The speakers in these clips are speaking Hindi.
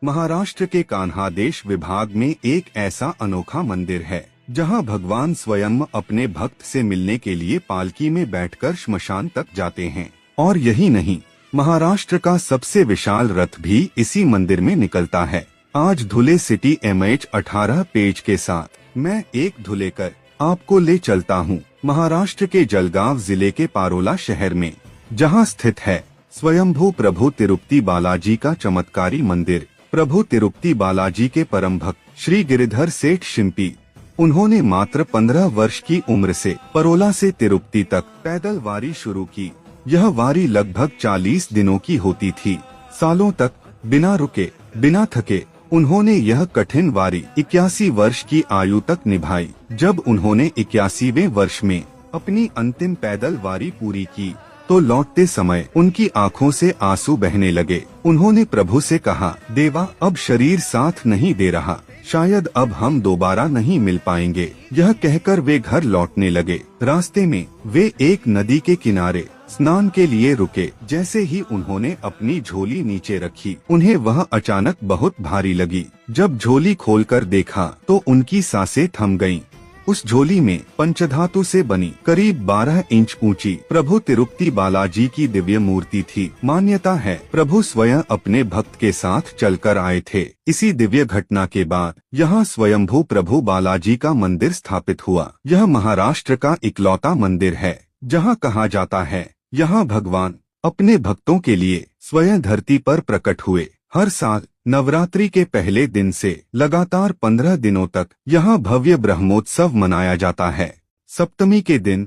महाराष्ट्र के कान्हादेश विभाग में एक ऐसा अनोखा मंदिर है जहां भगवान स्वयं अपने भक्त से मिलने के लिए पालकी में बैठकर श्मशान तक जाते हैं। और यही नहीं, महाराष्ट्र का सबसे विशाल रथ भी इसी मंदिर में निकलता है। आज धुले सिटी MH18 पेज के साथ मैं एक धुले कर आपको ले चलता हूँ महाराष्ट्र के जलगांव जिले के पारोला शहर में, जहाँ स्थित है स्वयंभू प्रभु तिरुपति बालाजी का चमत्कारी मंदिर। प्रभु तिरुपति बालाजी के परम भक्त श्री गिरिधर सेठ शिंपी, उन्होंने मात्र 15 वर्ष की उम्र से परोला से तिरुपति तक पैदल वारी शुरू की। यह वारी लगभग 40 दिनों की होती थी। सालों तक बिना रुके बिना थके उन्होंने यह कठिन वारी 81 वर्ष की आयु तक निभाई। जब उन्होंने 81वें वर्ष में अपनी अंतिम पैदल वारी पूरी की तो लौटते समय उनकी आंखों से आंसू बहने लगे। उन्होंने प्रभु से कहा, देवा अब शरीर साथ नहीं दे रहा, शायद अब हम दोबारा नहीं मिल पाएंगे। यह कहकर वे घर लौटने लगे। रास्ते में वे एक नदी के किनारे स्नान के लिए रुके। जैसे ही उन्होंने अपनी झोली नीचे रखी, उन्हें वह अचानक बहुत भारी लगी। जब झोली खोलकर देखा तो उनकी सांसें थम गईं। उस झोली में पंचधातु से बनी करीब 12 इंच ऊंची प्रभु तिरुपति बालाजी की दिव्य मूर्ति थी। मान्यता है प्रभु स्वयं अपने भक्त के साथ चलकर आए थे। इसी दिव्य घटना के बाद यहाँ स्वयंभू प्रभु बालाजी का मंदिर स्थापित हुआ। यह महाराष्ट्र का इकलौता मंदिर है जहाँ कहा जाता है यहाँ भगवान अपने भक्तों के लिए स्वयं धरती पर प्रकट हुए। हर साल नवरात्रि के पहले दिन से लगातार 15 दिनों तक यहाँ भव्य ब्रह्मोत्सव मनाया जाता है। सप्तमी के दिन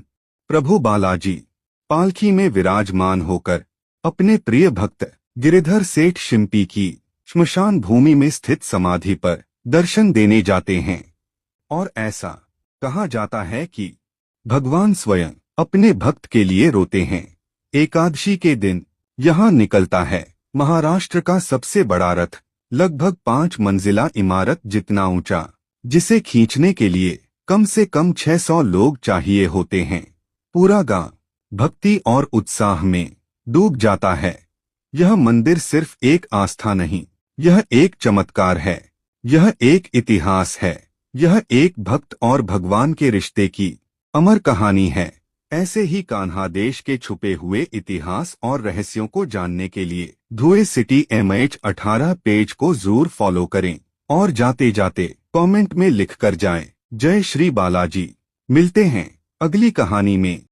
प्रभु बालाजी पालकी में विराजमान होकर अपने प्रिय भक्त गिरिधर सेठ शिंपी की श्मशान भूमि में स्थित समाधि पर दर्शन देने जाते हैं। और ऐसा कहा जाता है कि भगवान स्वयं अपने भक्त के लिए रोते हैं। एकादशी के दिन यहाँ निकलता है महाराष्ट्र का सबसे बड़ा रथ, लगभग 5 मंजिला इमारत जितना ऊंचा, जिसे खींचने के लिए कम से कम 600 लोग चाहिए होते हैं। पूरा गांव भक्ति और उत्साह में डूब जाता है। यह मंदिर सिर्फ एक आस्था नहीं, यह एक चमत्कार है, यह एक इतिहास है, यह एक भक्त और भगवान के रिश्ते की अमर कहानी है। ऐसे ही कान्हादेश के छुपे हुए इतिहास और रहस्यों को जानने के लिए धुले सिटी MH18 पेज को जरूर फॉलो करें और जाते जाते कमेंट में लिख कर जाएं, जय श्री बालाजी। मिलते हैं अगली कहानी में।